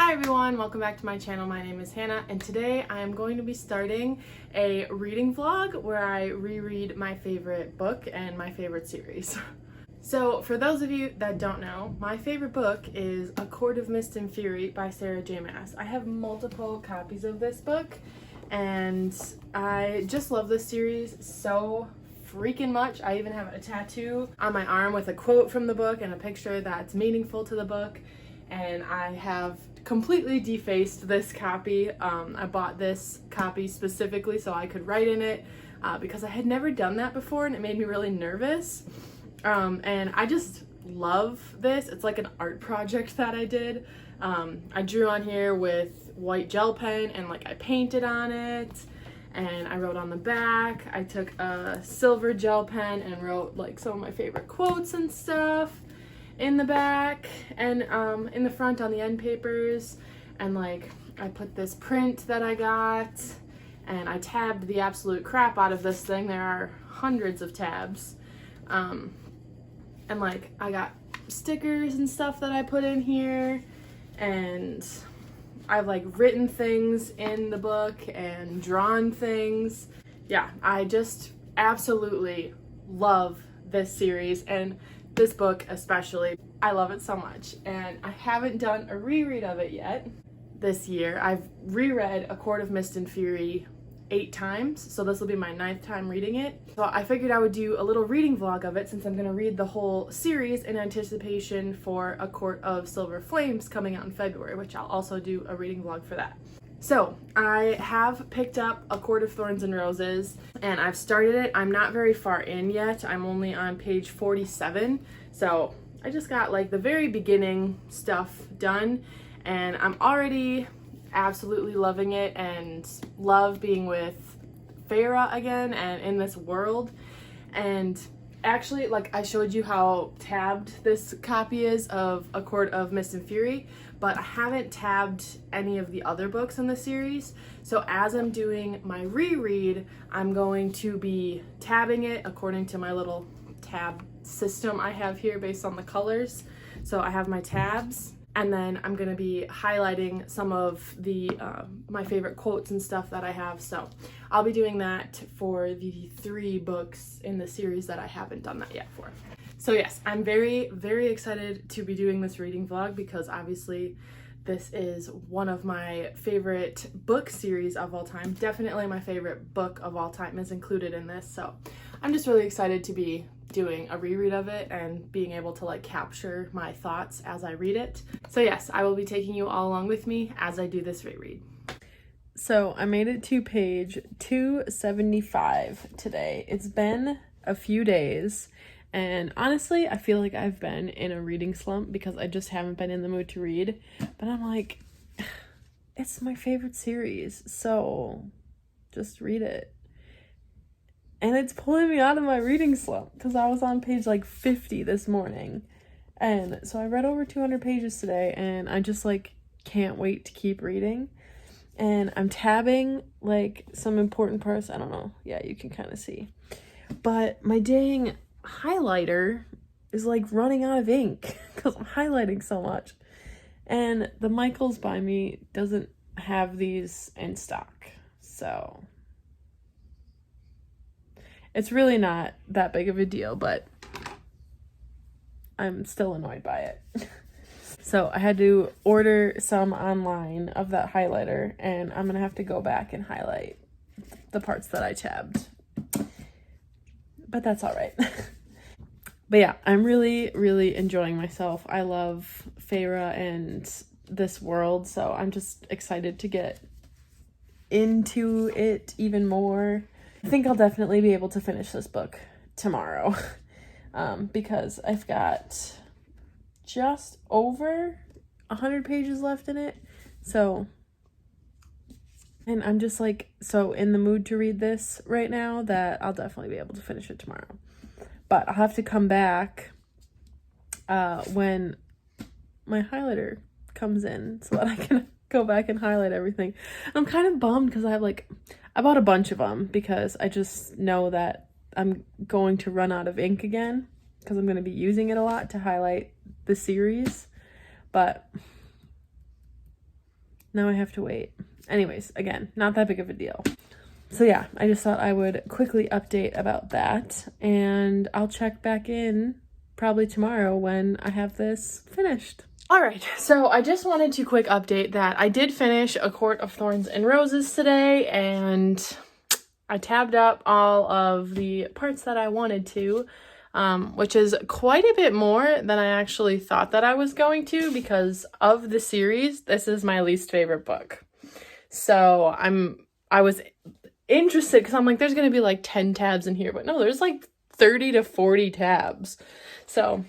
Hi everyone, welcome back to my channel. My name is Hannah and today I am going to be starting a reading vlog where I reread my favorite book and my favorite series. So for those of you that don't know, my favorite book is A Court of Mist and Fury by Sarah J. Maas. I have multiple copies of this book and I just love this series so freaking much. I even have a tattoo on my arm with a quote from the book and a picture that's meaningful to the book. And I have completely defaced this copy. I bought this copy specifically so I could write in it because I had never done that before and it made me really nervous. And I just love this. It's like an art project that I did. I drew on here with white gel pen and like I painted on it and I wrote on the back. I took a silver gel pen and wrote like some of my favorite quotes and stuff in the back and in the front on the end papers, and like I put this print that I got and I tabbed the absolute crap out of this thing. There are hundreds of tabs, and like I got stickers and stuff that I put in here, and I've like written things in the book and drawn things. Yeah, I just absolutely love this series and this book especially. I love it so much, and I haven't done a reread of it yet this year. I've reread A Court of Mist and Fury 8 times, so this will be my 9th time reading it. So I figured I would do a little reading vlog of it since I'm going to read the whole series in anticipation for A Court of Silver Flames coming out in February, which I'll also do a reading vlog for that. So I have picked up A Court of Thorns and Roses and I've started it. I'm not very far in yet. I'm only on page 47. So I just got like the very beginning stuff done and I'm already absolutely loving it and love being with Feyre again and in this world. And actually, like I showed you how tabbed this copy is of A Court of Mist and Fury, but I haven't tabbed any of the other books in the series. So as I'm doing my reread, I'm going to be tabbing it according to my little tab system I have here based on the colors. So I have my tabs, and then I'm gonna be highlighting some of the my favorite quotes and stuff that I have. So I'll be doing that for the 3 books in the series that I haven't done that yet for. So yes, I'm very, very excited to be doing this reading vlog because obviously this is one of my favorite book series of all time. Definitely my favorite book of all time is included in this. So I'm just really excited to be doing a reread of it and being able to like capture my thoughts as I read it. So yes, I will be taking you all along with me as I do this reread. So I made it to page 275 today. It's been a few days. And honestly, I feel like I've been in a reading slump because I just haven't been in the mood to read. But I'm like, it's my favorite series, so just read it. And it's pulling me out of my reading slump because I was on page like 50 this morning. And so I read over 200 pages today and I just like can't wait to keep reading. And I'm tabbing like some important parts. I don't know. Yeah, you can kind of see. But my dang highlighter is like running out of ink because I'm highlighting so much, and the Michaels by me doesn't have these in stock, so it's really not that big of a deal, but I'm still annoyed by it. So I had to order some online of that highlighter and I'm gonna have to go back and highlight the parts that I tabbed, but that's all right. But yeah, I'm really, really enjoying myself. I love Feyre and this world, so I'm just excited to get into it even more. I think I'll definitely be able to finish this book tomorrow because I've got just over 100 pages left in it. So, and I'm just like so in the mood to read this right now that I'll definitely be able to finish it tomorrow. But I'll have to come back when my highlighter comes in so that I can go back and highlight everything. I'm kind of bummed because I bought a bunch of them because I just know that I'm going to run out of ink again because I'm going to be using it a lot to highlight the series. But Now I have to wait. Anyways, again, not that big of a deal. So yeah, I just thought I would quickly update about that, and I'll check back in probably tomorrow when I have this finished. All right, so I just wanted to quick update that I did finish A Court of Thorns and Roses today, and I tabbed up all of the parts that I wanted to, which is quite a bit more than I actually thought that I was going to, because of the series, this is my least favorite book. So I was interested because I'm like, there's gonna be like 10 tabs in here, but no, there's like 30 to 40 tabs. So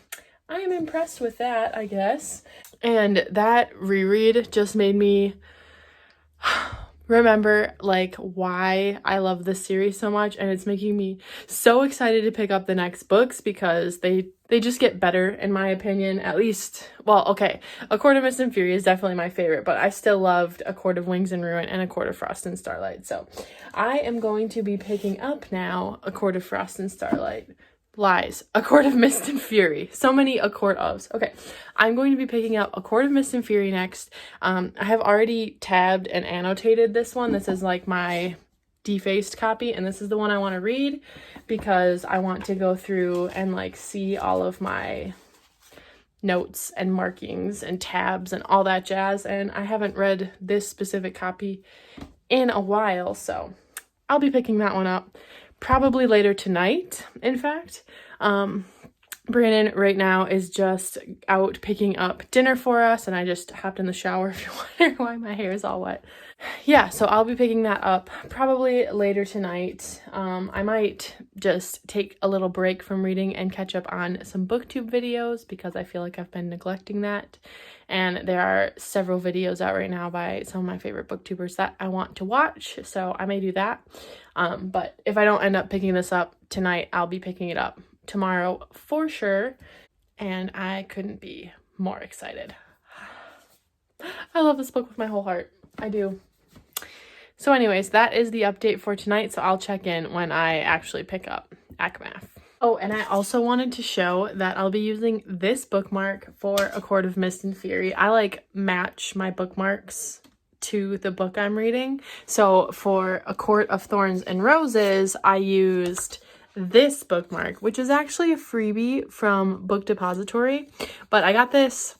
I am impressed with that, I guess. And that reread just made me remember like why I love this series so much, and it's making me so excited to pick up the next books because they just get better, in my opinion, at least. Well, okay, A Court of Mist and Fury is definitely my favorite, but I still loved A Court of Wings and Ruin and A Court of Frost and Starlight. So I am going to be picking up now A Court of Frost and Starlight. Lies. A Court of Mist and Fury. So many A Court ofs. Okay, I'm going to be picking up A Court of Mist and Fury next. I have already tabbed and annotated this one. This is like my defaced copy, and this is the one I want to read because I want to go through and like see all of my notes and markings and tabs and all that jazz, and I haven't read this specific copy in a while, so I'll be picking that one up probably later tonight, in fact. Brandon right now is just out picking up dinner for us, and I just hopped in the shower if you're wondering why my hair is all wet. Yeah, so I'll be picking that up probably later tonight. I might just take a little break from reading and catch up on some booktube videos because I feel like I've been neglecting that. And there are several videos out right now by some of my favorite booktubers that I want to watch, so I may do that. But if I don't end up picking this up tonight, I'll be picking it up tomorrow for sure, and I couldn't be more excited. I love this book with my whole heart. I do. So anyways, that is the update for tonight, so I'll check in when I actually pick up ACOTAR. Oh, and I also wanted to show that I'll be using this bookmark for A Court of Mist and Fury. I like match my bookmarks to the book I'm reading. So for A Court of Thorns and Roses, I used this bookmark, which is actually a freebie from Book Depository, but I got this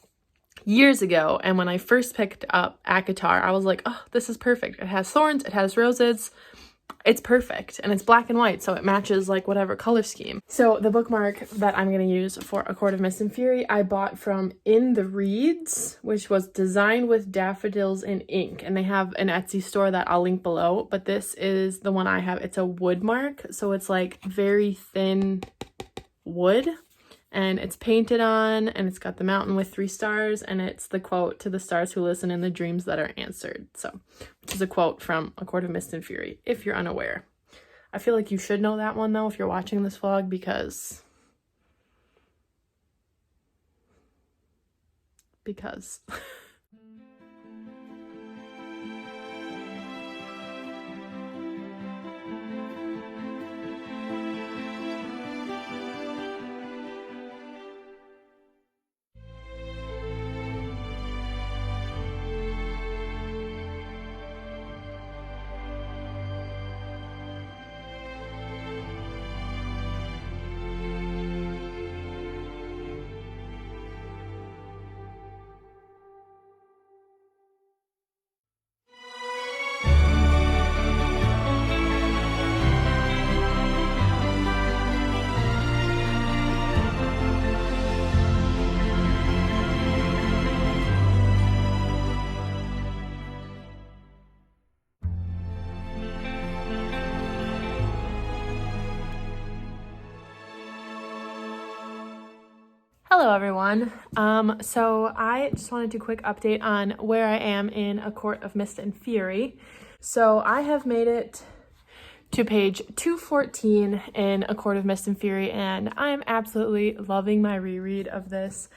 years ago, and when I first picked up ACOTAR, I was like, oh, this is perfect. It has thorns, it has roses, it's perfect, and it's black and white, so it matches like whatever color scheme. So the bookmark that I'm going to use for A Court of Mist and Fury, I bought from In the Reads, which was designed with daffodils and ink, and they have an Etsy store that I'll link below, but this is the one I have. It's a wood mark, so it's like very thin wood, and it's painted on, and it's got the mountain with 3 stars, and it's the quote, "To the stars who listen in the dreams that are answered." So, which is a quote from A Court of Mist and Fury, if you're unaware. I feel like you should know that one, though, if you're watching this vlog, because Hello everyone. So I just wanted to quick update on where I am in A Court of Mist and Fury. So I have made it to page 214 in A Court of Mist and Fury, and I am absolutely loving my reread of this.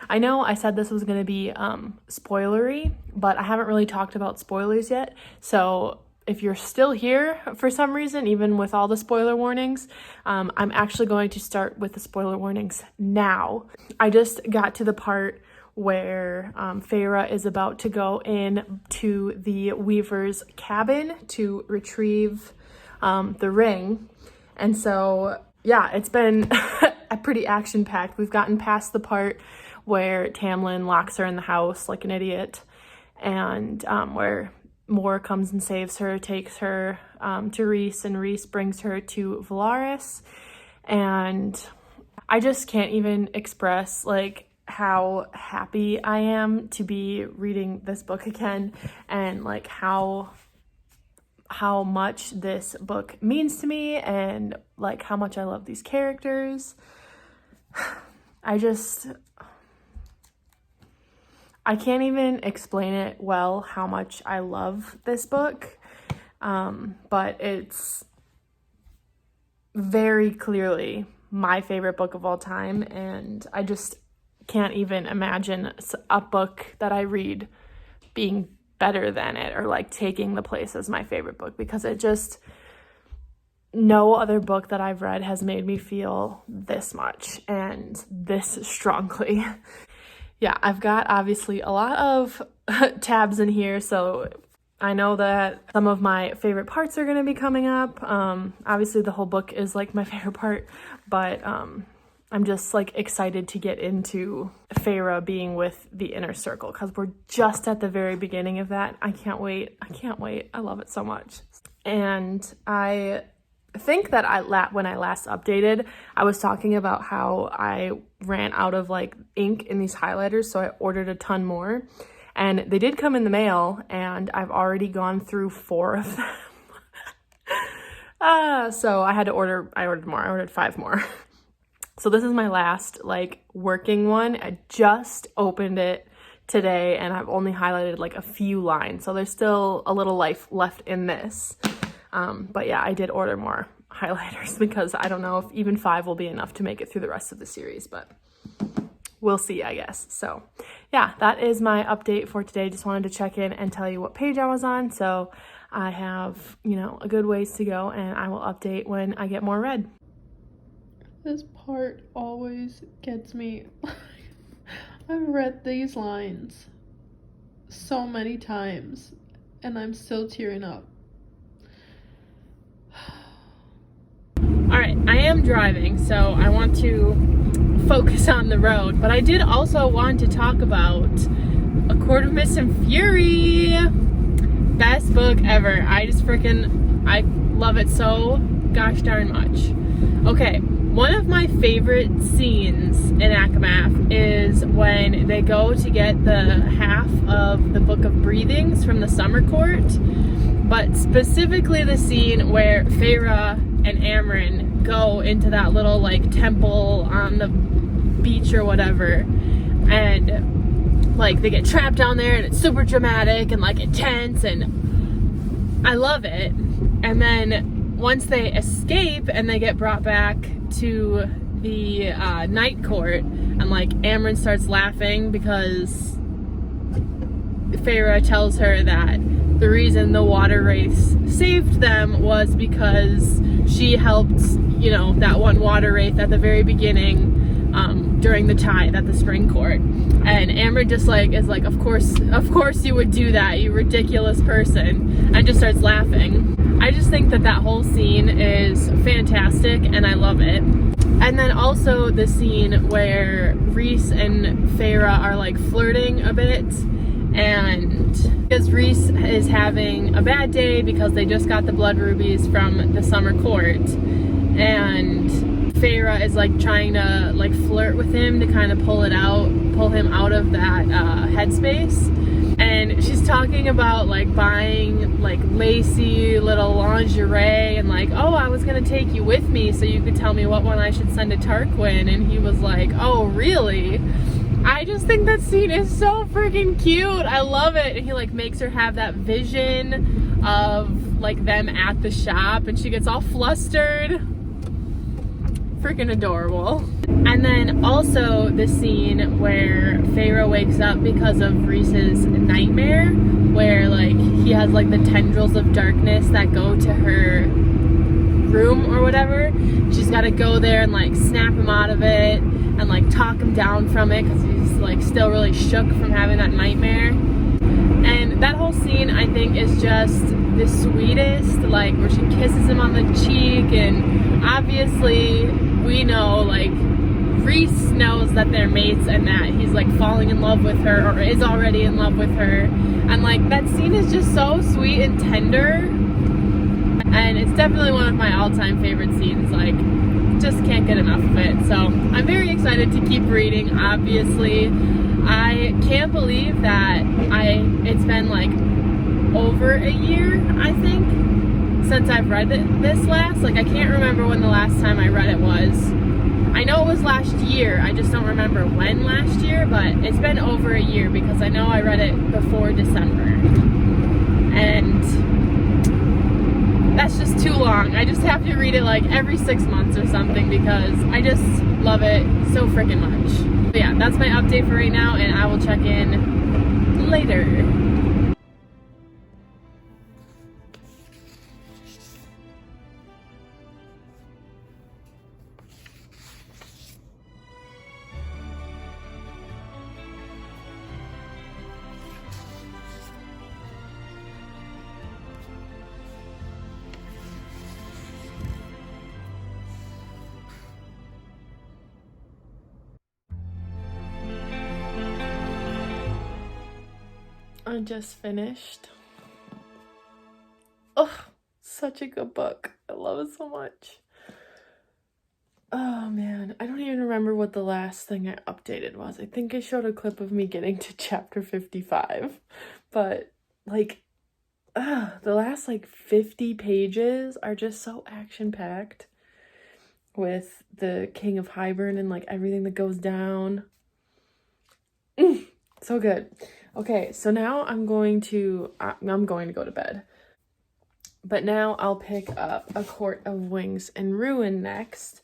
I know I said this was going to be spoilery, but I haven't really talked about spoilers yet, so if you're still here for some reason, even with all the spoiler warnings, I'm actually going to start with the spoiler warnings now. I just got to the part where Feyre is about to go in to the Weaver's cabin to retrieve the ring. And so, yeah, it's been a pretty action-packed. We've gotten past the part where Tamlin locks her in the house like an idiot, and where Mor comes and saves her, takes her to Rhys, and Rhys brings her to Valaris. And I just can't even express like how happy I am to be reading this book again, and like how much this book means to me, and like how much I love these characters. I can't even explain it well how much I love this book, but it's very clearly my favorite book of all time, and I just can't even imagine a book that I read being better than it, or like taking the place as my favorite book, because it just, no other book that I've read has made me feel this much and this strongly. Yeah, I've got obviously a lot of tabs in here, so I know that some of my favorite parts are going to be coming up. Obviously the whole book is like my favorite part, but I'm just like excited to get into Feyre being with the inner circle, because we're just at the very beginning of that. I can't wait. I love it so much. And I think that when I last updated, I was talking about how I ran out of like ink in these highlighters, so I ordered a ton more. And they did come in the mail, and I've already gone through 4 of them. So I ordered more. I ordered 5 more. So this is my last like working one. I just opened it today, and I've only highlighted like a few lines. So there's still a little life left in this. But yeah, I did order more highlighters because I don't know if even 5 will be enough to make it through the rest of the series, but we'll see, I guess. So yeah, that is my update for today. Just wanted to check in and tell you what page I was on. So I have, a good ways to go, and I will update when I get more read. This part always gets me. I've read these lines so many times, and I'm still tearing up. All right, I am driving, so I want to focus on the road, but I did also want to talk about A Court of Mist and Fury. Best book ever. I love it so gosh darn much. Okay, one of my favorite scenes in ACOMAF is when they go to get the half of the Book of Breathings from the Summer Court, but specifically the scene where Feyre and Amren go into that little like temple on the beach or whatever, and like they get trapped down there, and it's super dramatic and like intense, and I love it. And then once they escape and they get brought back to the night court, and like Amren starts laughing because Feyre tells her that the reason the water wraiths saved them was because she helped, that one water wraith at the very beginning during the tide at the spring court. And Amren just is like, of course you would do that, you ridiculous person, and just starts laughing. I just think that whole scene is fantastic, and I love it. And then also the scene where Rhys and Feyre are like flirting a bit, and because Rhys is having a bad day because they just got the blood rubies from the summer court, and Feyre is like trying to like flirt with him to kind of pull him out of that headspace. And she's talking about like buying like lacy little lingerie, and like, oh, I was gonna take you with me so you could tell me what one I should send to Tarquin. And he was like, oh, really? I just think that scene is so freaking cute. I love it. And he like makes her have that vision of like them at the shop, and she gets all flustered. Freaking adorable. And then also the scene where Feyre wakes up because of Rhys's nightmare, where like he has like the tendrils of darkness that go to her room or whatever. She's got to go there and like snap him out of it and like talk him down from it because he's like like still really shook from having that nightmare. And that whole scene, I think, is just the sweetest, like where she kisses him on the cheek, and obviously we know, like, Reese knows that they're mates and that he's like falling in love with her, or is already in love with her, and like that scene is just so sweet and tender, and it's definitely one of my all-time favorite scenes. Like, just can't get enough of it. So I'm very excited to keep reading. Obviously, I can't believe that it's been like over a year, I think, since I've read this last. Like, I can't remember when the last time I read it was. I know it was last year, I just don't remember when last year, but it's been over a year because I know I read it before December. And that's just too long. I just have to read it like every 6 months or something because I just love it so freaking much. But yeah, that's my update for right now, and I will check in later. I just finished. Oh, such a good book. I love it so much. Oh man, I don't even remember what the last thing I updated was. I think I showed a clip of me getting to chapter 55, but like, the last like 50 pages are just so action-packed with the King of Hybern and like everything that goes down. So good. Okay, so now I'm going to go to bed. But now I'll pick up A Court of Wings and Ruin next.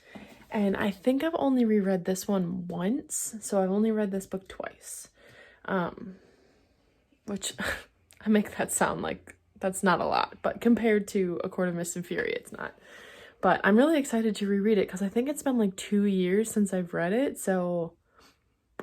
And I think I've only reread this one once, so I've only read this book twice. Which I make that sound like that's not a lot, but compared to A Court of Mist and Fury, it's not. But I'm really excited to reread it because I think it's been like 2 years since I've read it, so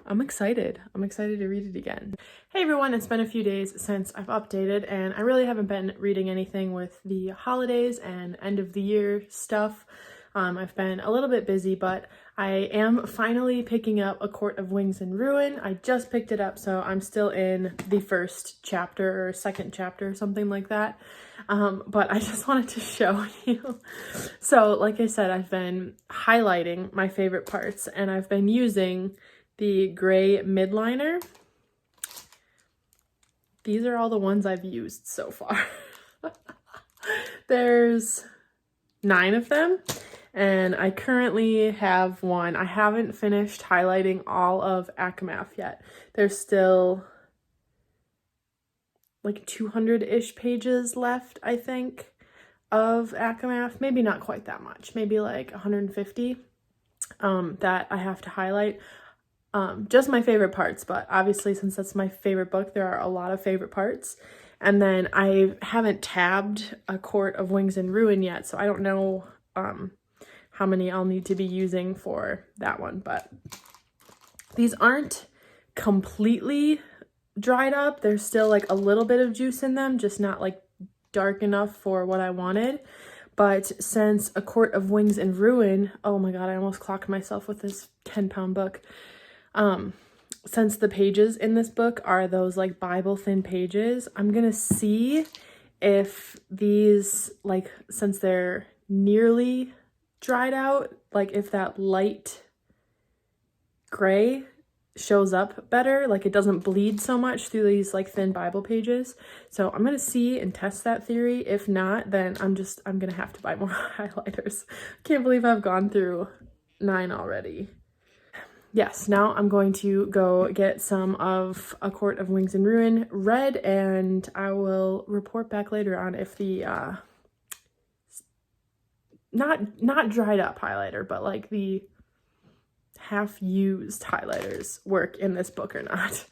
I'm excited. I'm excited to read it again. Hey everyone, it's been a few days since I've updated, and I really haven't been reading anything with the holidays and end of the year stuff. I've been a little bit busy, but I am finally picking up A Court of Wings and Ruin. I just picked it up, so I'm still in the first chapter or second chapter or something like that. But I just wanted to show you. So like I said, I've been highlighting my favorite parts, and I've been using the gray midliner. These are all the ones I've used so far. There's 9 of them, and I currently have one. I haven't finished highlighting all of ACOMAF yet. There's still like 200-ish pages left, I think, of ACOMAF. Maybe not quite that much, maybe like 150 that I have to highlight. Just my favorite parts, but obviously since that's my favorite book, there are a lot of favorite parts. And then I haven't tabbed A Court of Wings and Ruin yet, so I don't know how many I'll need to be using for that one. But these aren't completely dried up. There's still like a little bit of juice in them, just not like dark enough for what I wanted. But since A Court of Wings and Ruin, oh my god, I almost clocked myself with this 10-pound book. Since the pages in this book are those like Bible thin pages, I'm gonna see if these, like, since they're nearly dried out, like if that light gray shows up better, like it doesn't bleed so much through these like thin Bible pages. So I'm gonna see and test that theory. If not, then I'm gonna have to buy more highlighters. Can't believe I've gone through 9 already. Yes, now I'm going to go get some of A Court of Wings and Ruin read, and I will report back later on if the not dried up highlighter, but like the half-used highlighters work in this book or not.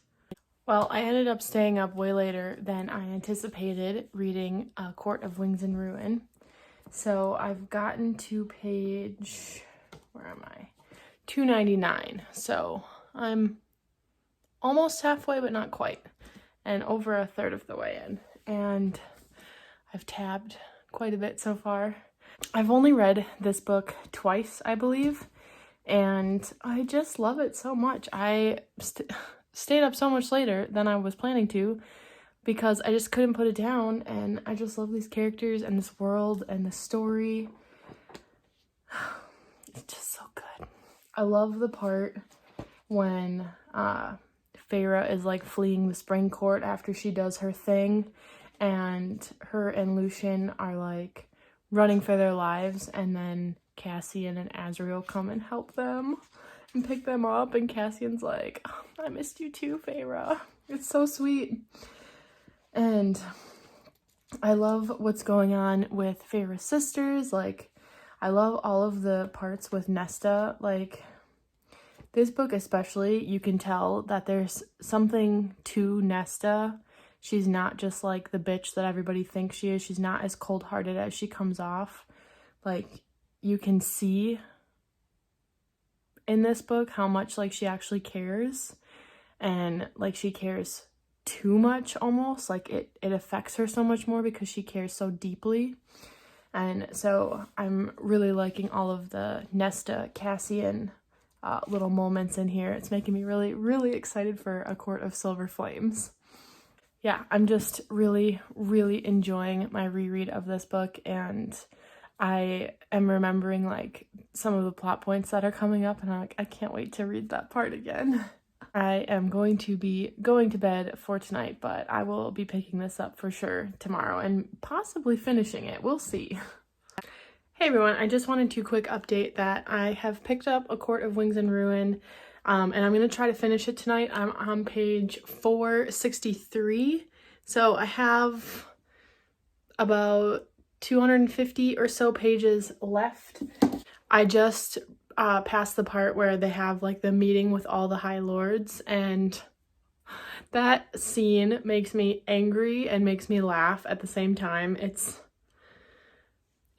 Well, I ended up staying up way later than I anticipated reading A Court of Wings and Ruin. So I've gotten to page, where am I? 299. So I'm almost halfway, but not quite, and over a third of the way in. And I've tabbed quite a bit so far. I've only read this book twice, I believe, and I just love it so much. I stayed up so much later than I was planning to because I just couldn't put it down, and I just love these characters and this world and the story. It's just so good. I love the part when Feyre is like fleeing the spring court after she does her thing, and her and Lucian are like running for their lives, and then Cassian and Azriel come and help them and pick them up, and Cassian's like, oh, I missed you too, Feyre. It's so sweet. And I love what's going on with Feyre's sisters. Like, I love all of the parts with Nesta. Like, this book especially, you can tell that there's something to Nesta. She's not just like the bitch that everybody thinks she is. She's not as cold-hearted as she comes off. Like, you can see in this book how much like she actually cares, and like she cares too much almost. Like it affects her so much more because she cares so deeply. And so I'm really liking all of the Nesta Cassian little moments in here. It's making me really, really excited for A Court of Silver Flames. Yeah, I'm just really, really enjoying my reread of this book, and I am remembering like some of the plot points that are coming up, and I'm like, I can't wait to read that part again. I am going to be going to bed for tonight, but I will be picking this up for sure tomorrow and possibly finishing it. We'll see. Hey everyone, I just wanted to quick update that I have picked up A Court of Wings and Ruin, and I'm going to try to finish it tonight. I'm on page 463, so I have about 250 or so pages left. I just past the part where they have like the meeting with all the High Lords, and that scene makes me angry and makes me laugh at the same time.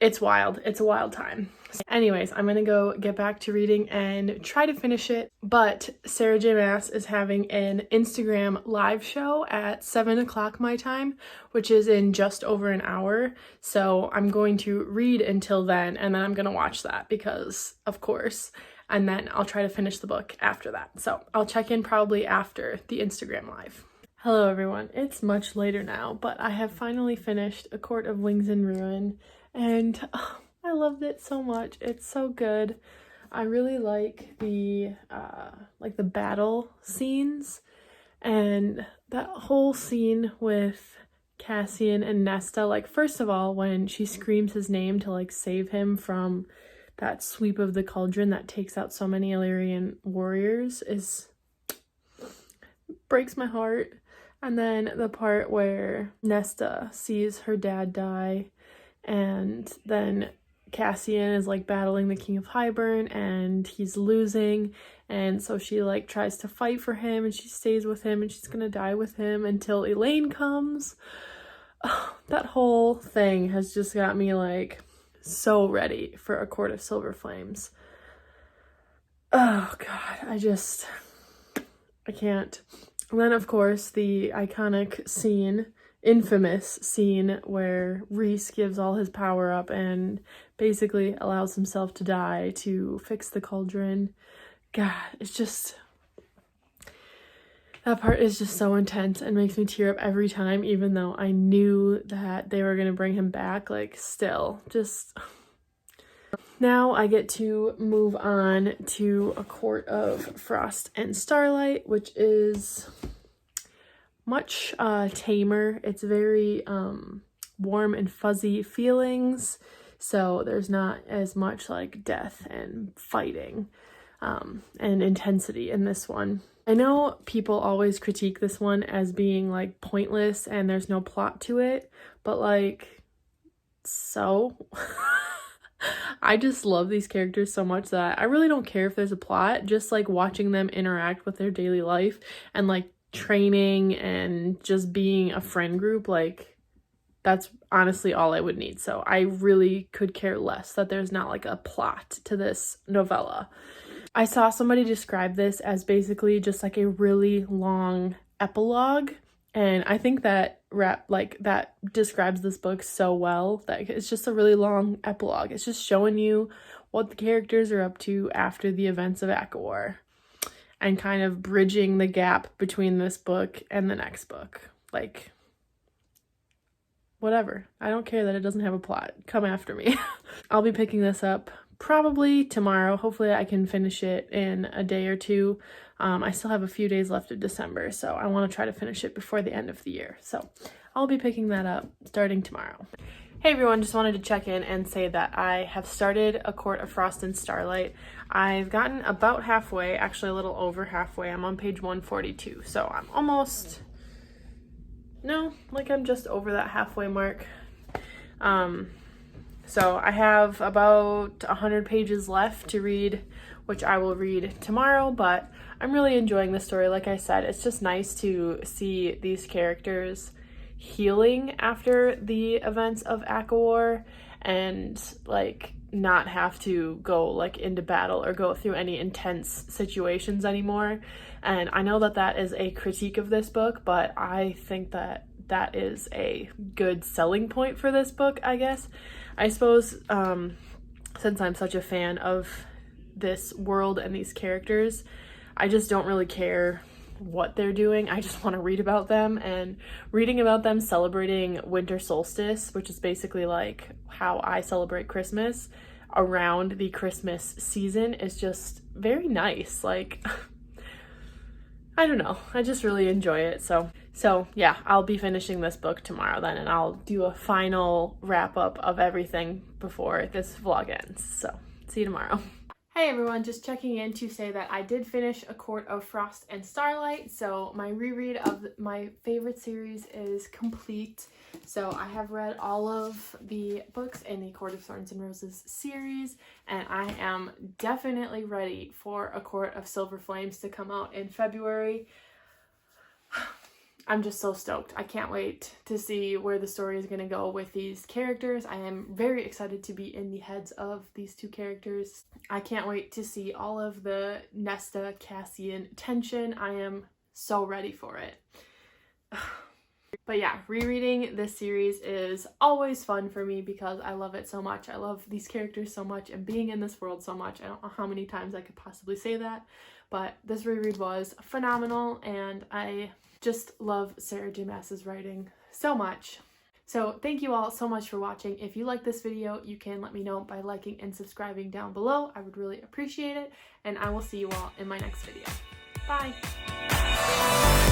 It's wild. It's a wild time. Anyways, I'm gonna go get back to reading and try to finish it, but Sarah J. Maas is having an Instagram live show at 7 o'clock my time, which is in just over an hour. So I'm going to read until then, and then I'm gonna watch that because, of course, and then I'll try to finish the book after that. So I'll check in probably after the Instagram live. Hello everyone, it's much later now, but I have finally finished A Court of Wings and Ruin, and I loved it so much. It's so good. I really like the battle scenes, and that whole scene with Cassian and Nesta. Like, first of all, when she screams his name to like save him from that sweep of the cauldron that takes out so many Illyrian warriors breaks my heart. And then the part where Nesta sees her dad die, and then Cassian is like battling the King of Hybern and he's losing, and so she like tries to fight for him, and she stays with him, and she's gonna die with him until Elaine comes. Oh, that whole thing has just got me like so ready for A Court of Silver Flames. Oh god, I can't. And then of course the iconic scene, infamous scene, where Rhys gives all his power up and basically allows himself to die to fix the cauldron. God, it's just, that part is just so intense and makes me tear up every time, even though I knew that they were gonna bring him back. Like, still, just... Now I get to move on to A Court of Frost and Starlight, which is much tamer. It's very warm and fuzzy feelings, so there's not as much like death and fighting and intensity in this one. I know people always critique this one as being like pointless and there's no plot to it, but like, so I just love these characters so much that I really don't care if there's a plot. Just like watching them interact with their daily life and like training and just being a friend group, like that's honestly all I would need. So I really could care less that there's not like a plot to this novella. I saw somebody describe this as basically just like a really long epilogue, and I think that that describes this book so well, that it's just a really long epilogue. It's just showing you what the characters are up to after the events of ACOTAR and kind of bridging the gap between this book and the next book. Like, whatever. I don't care that it doesn't have a plot. Come after me. I'll be picking this up probably tomorrow. Hopefully I can finish it in a day or two. I still have a few days left of December, so I want to try to finish it before the end of the year. So I'll be picking that up starting tomorrow. Hey everyone, just wanted to check in and say that I have started A Court of Frost and Starlight. I've gotten about halfway, actually a little over halfway. I'm on page 142, so I'm almost, no, like I'm just over that halfway mark. So I have about 100 pages left to read, which I will read tomorrow, but I'm really enjoying the story. Like I said, it's just nice to see these characters healing after the events of ACOTAR and like not have to go like into battle or go through any intense situations anymore. And I know that that is a critique of this book, but I think that that is a good selling point for this book, I guess. I suppose since I'm such a fan of this world and these characters, I just don't really care what they're doing. I just want to read about them, and reading about them celebrating winter solstice, which is basically like how I celebrate Christmas, around the Christmas season is just very nice. Like, I don't know, I just really enjoy it. So yeah, I'll be finishing this book tomorrow then, and I'll do a final wrap up of everything before this vlog ends. So see you tomorrow. Hey everyone, just checking in to say that I did finish A Court of Frost and Starlight, so my reread of my favorite series is complete. So I have read all of the books in the Court of Thorns and Roses series, and I am definitely ready for A Court of Silver Flames to come out in February. I'm just so stoked. I can't wait to see where the story is going to go with these characters. I am very excited to be in the heads of these two characters. I can't wait to see all of the Nesta Cassian tension. I am so ready for it. But yeah, rereading this series is always fun for me because I love it so much. I love these characters so much and being in this world so much. I don't know how many times I could possibly say that, but this reread was phenomenal, and I just love Sarah J. Maas's writing so much. So thank you all so much for watching. If you like this video, you can let me know by liking and subscribing down below. I would really appreciate it, and I will see you all in my next video. Bye!